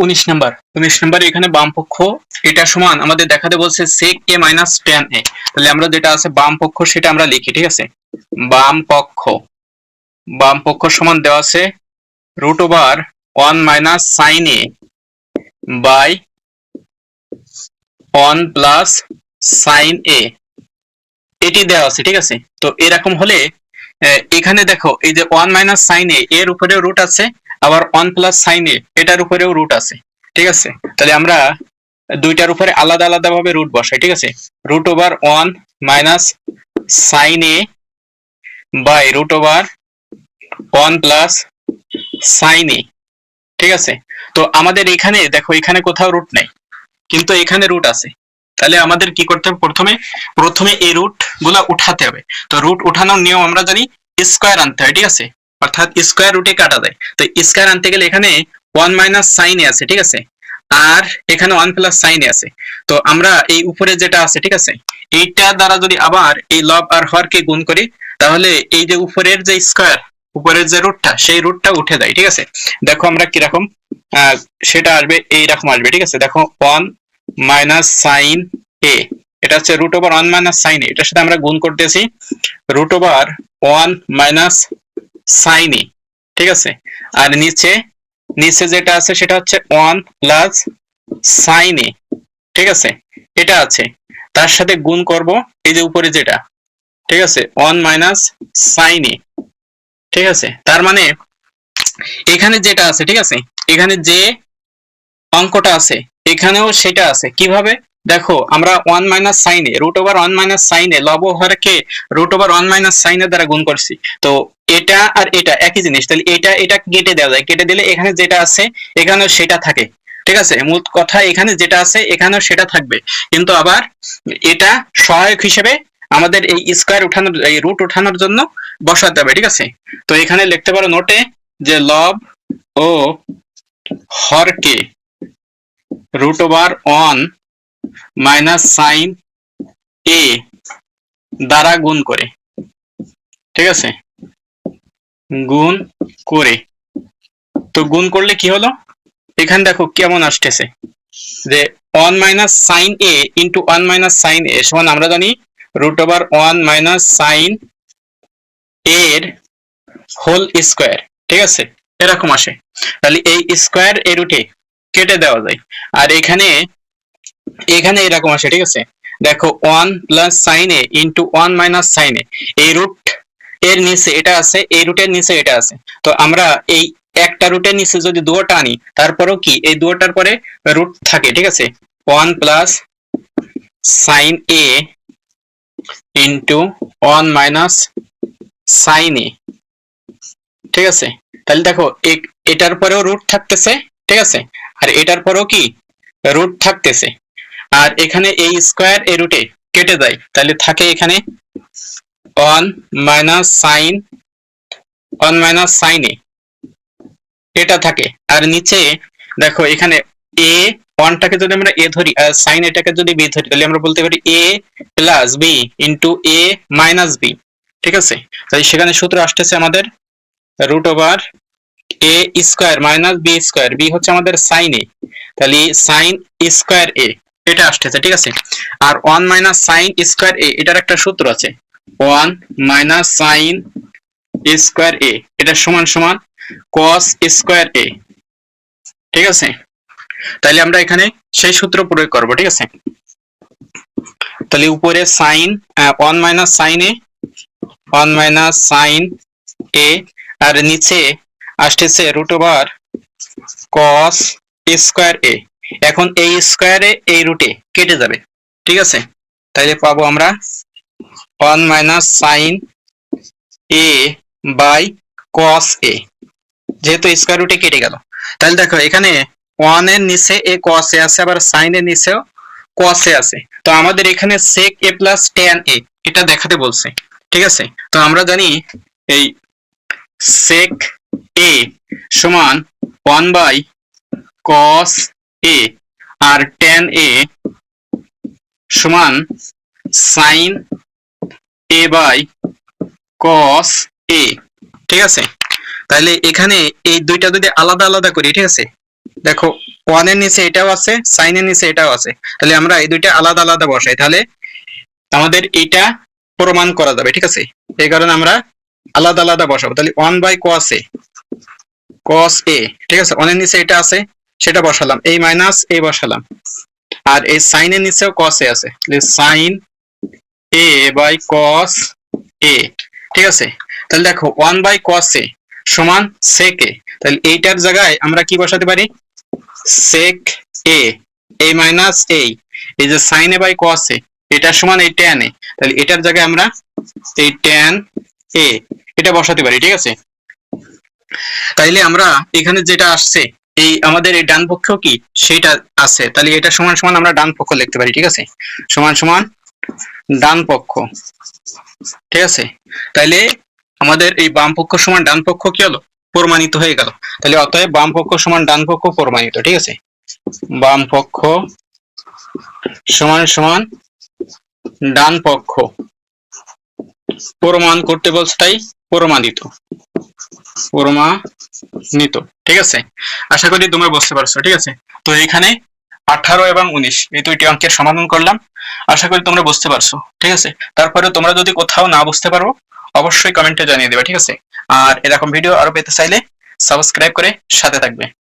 19 নম্বর এখানে বাম পক্ষ এটা সমান আমাদের দেখাতে বলছে sec a minus tan a। তাহলে আমরা যেটা আছে বাম পক্ষ সেটা আমরা লিখি, ঠিক আছে। বাম পক্ষ সমান দেওয়া আছে √1 minus sin a by 1 plus sin a, এটি দেওয়া আছে, ঠিক আছে। তো এরকম হলে এখানে দেখো এই যে 1 minus sin a এর উপরেও রুট আছে, আবার 1 plus sin a এটার উপরেও রুট আছে, ঠিক আছে। তাহলে আমরা দুইটার উপরে আলাদা আলাদা ভাবে রুট বসাই, ঠিক আছে। √1 minus sin a by √1 plus sin a, ঠিক আছে। তো আমাদের এখানে দেখো এখানে কোথাও রুট নাই, কিন্তু এখানে রুট আছে। তাহলে আমাদের কি করতে হবে, প্রথমে এই রুট গুলা উঠাতে হবে। তো রুট উঠানোর নিয়ম আমরা জানি, স্কয়ার আনতে হয়, ঠিক আছে। অর্থাৎ স্কয়ার রুটে কাটা যায়। তো স্কয়ার আনতে গেলে এখানে 1 minus sin a আছে, ঠিক আছে, আর এখানে 1 plus sin a আছে। তো আমরা এই উপরে যেটা আছে, ঠিক আছে, এইটা দ্বারা যদি আবার এই লব আর হরকে গুণ করি, তাহলে এই যে উপরের যে স্কয়ার, উপরের যে রুটটা, সেই রুটটা উঠে যায়, ঠিক আছে। দেখো আমরা কিরকম সেটা আসবে, এইরকম আসবে, ঠিক আছে। দেখো 1 minus sin a, এটা হচ্ছে √1 minus sin a, এটার সাথে আমরা গুণ করতেছি √1 minus sin a, ঠিক আছে। আর নিচে যেটা আছে সেটা হচ্ছে 1 plus sin a, ঠিক আছে, এটা আছে। তার সাথে গুণ করব এই যে উপরে যেটা, ঠিক আছে, 1 minus sin a, ঠিক আছে। তার মানে এখানে যেটা আছে, ঠিক আছে, এখানে যে অঙ্কটা আছে এখানেও সেটা আছে। কিভাবে দেখো, আমরা 1 minus sin a √1 minus sin a লব হরকে √1 minus sin a দ্বারা গুণ করছি। তো এটা আর এটা একই জিনিস, তাহলে এটা কেটে দেওয়া যায়, কেটে দিলে এখানে যেটা আছে এখানেও সেটা থাকে, ঠিক আছে। মূল কথা এখানে যেটা আছে এখানেও সেটা থাকবে, কিন্তু আবার এটা সহায়ক হিসেবে আমাদের এই স্কয়ার উঠানোর, এই রুট উঠানোর জন্য বসাতে হবে, ঠিক আছে। তো এখানে লিখতে পারো নোটে যে লব ও হরকে √1 minus sin a দ্বারা গুণ করে, ঠিক আছে, গুণ করে। তো গুণ করলে কি হলো, এখানে দেখো কেমন আসতেছে যে 1 minus sin a into 1 minus sin a সমান আমরা জানি √1 minus sin a এর হোল স্কয়ার, ঠিক আছে, এরকম আসে। তাহলে এই স্কয়ার এর রুটে কেটে দেওয়া যায়, আর এখানে এরকম আসে, ঠিক আছে। দেখো 1 plus sin a into 1 minus sin a, এই রুট এর নিচে এটা আছে, এই রুটের নিচে এটা আছে। তো আমরা এই একটা রুটের নিচে যদি দুটোটা আনি, তারপরেও কি এই দুটোটার পরে রুট থাকে, ঠিক আছে। 1 plus sin a into 1 minus sin a, ঠিক আছে। তাহলে দেখো এটার পরেও রুট থাকতেছে, ঠিক আছে, আর এটার পরেও কি রুট থাকতেছে। আর এখানে এই স্কয়ার এই রুটে কেটে যায়, তাহলে থাকে এখানে 1 minus sin a, এটা থাকে। আর নিচে দেখো এখানে a 1টাকে যদি আমরা a ধরি আর sin এটাকে যদি b ধরি, তাহলে আমরা বলতে পারি a plus b into a minus b, ঠিক আছে। তাই সেখানে সূত্র আসতেছে আমাদের √a square minus b square, b হচ্ছে আমাদের sin a, তাহলে sin স্কয়ার a এটা আসতেছে, ঠিক আছে। আর 1 minus sin স্কয়ার a এটার একটা সূত্র আছে, 1 minus sin স্কয়ার a এটা সমান সমান cos স্কয়ার a, ঠিক আছে। তাহলে আমরা এখানে সেই সূত্র প্রয়োগ করব, ঠিক আছে। তাহলে উপরে sin 1 minus sin a 1 minus sin a, আর নিচে আসতেছে √cos স্কয়ার a। এখন এই স্কয়ারে এই রুটে কেটে যাবে, ঠিক আছে। তাহলে পাবো আমরা 1 minus sin a by cos a, যেহেতু স্কয়ার রুটে কেটে গেল। তাহলে দেখো এখানে 1 এর নিচে a cos a আছে, আবার sin এর নিচেও cos a আছে। তো আমাদের এখানে sec a plus tan a এটা দেখাতে বলছে, ঠিক আছে। তো আমরা জানি এই sec a সমান 1 by cos a, R tan a সমান sin a by cos a, ঠিক আছে। তাহলে এখানে এই দুইটা যদি আলাদা আলাদা করি, ঠিক আছে, দেখো 1 এর নিচে এটাও আছে, sin এর নিচে এটাও আছে, তাহলে আমরা এই দুইটা আলাদা আলাদা বসাই, তাহলে আমাদের এটা প্রমাণ করা যাবে, ঠিক আছে? এই কারণে আমরা আলাদা আলাদা বসাবো। তাহলে 1 by cos a, cos a, ঠিক আছে? 1 এর নিচে এটা আছে, সেটা বসালাম, এই মাইনাস a বসালাম, আর এই sin এর নিচেও cos a আছে, তাহলে sin a by cos a, ঠিক আছে? তাহলে দেখো 1 বাই cos a সমান sec a, তাহলে এইটার জায়গায় আমরা কি বসাতে পারি? sec a, a minus a, এই যে sin a by cos a এটা সমান এই tan a, তাহলে এটার জায়গায় আমরা এই tan a এটা বসাতে পারি, ঠিক আছে? তাইলে আমরা এখানে যেটা আসছে, এই আমাদের এই ডান পক্ষ কি সেটা আছে, তাহলে এটা সমান সমান আমরা ডান পক্ষ লিখতে পারি, ঠিক আছে? সমান সমান ডান পক্ষ, ঠিক আছে? তাইলে আমাদের এই বাম পক্ষ সমান ডান পক্ষ কি হলো? প্রমাণিত হয়ে গেল। তাহলে অতএব বাম পক্ষ সমান ডান পক্ষ প্রমাণিত, ঠিক আছে? বাম পক্ষ সমান সমান ডান পক্ষ প্রমাণ করতে বলছে, তাই প্রমাণিত, প্রমাণিত, ঠিক আছে? আশা করি তোমরা বুঝতে পারছো, ঠিক আছে? তো এখানে 18 এবং 19 এই দুইটি অঙ্কের সমাধান করলাম, আশা করি তোমরা বুঝতে পারছো, ঠিক আছে? তারপরে তোমরা যদি কোথাও না বুঝতে পারো অবশ্যই কমেন্টে জানিয়ে দেবে, ঠিক আছে? আর এরকম ভিডিও আরো পেতে চাইলে সাবস্ক্রাইব করে সাথে থাকবে।